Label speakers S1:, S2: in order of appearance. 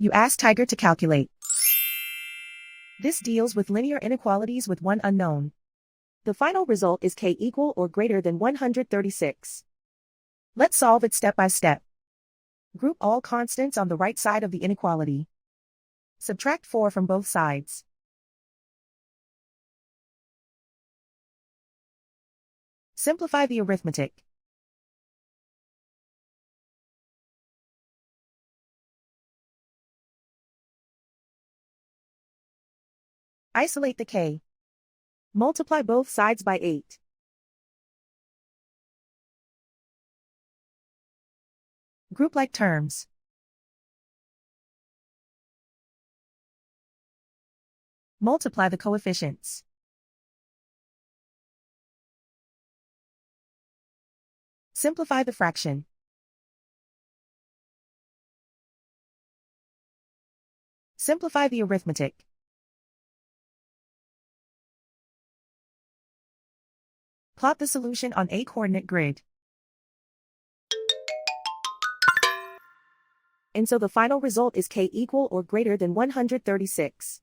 S1: You ask Tiger to calculate. This deals with linear inequalities with one unknown. The final result is k equal or greater than 136. Let's solve it step by step. Group all constants on the right side of the inequality. Subtract 4 from both sides. Simplify the arithmetic. Isolate the k. Multiply both sides by 8. Group like terms. Multiply the coefficients. Simplify the fraction. Simplify the arithmetic. Plot the solution on a coordinate grid. And so the final result is k equal or greater than 136.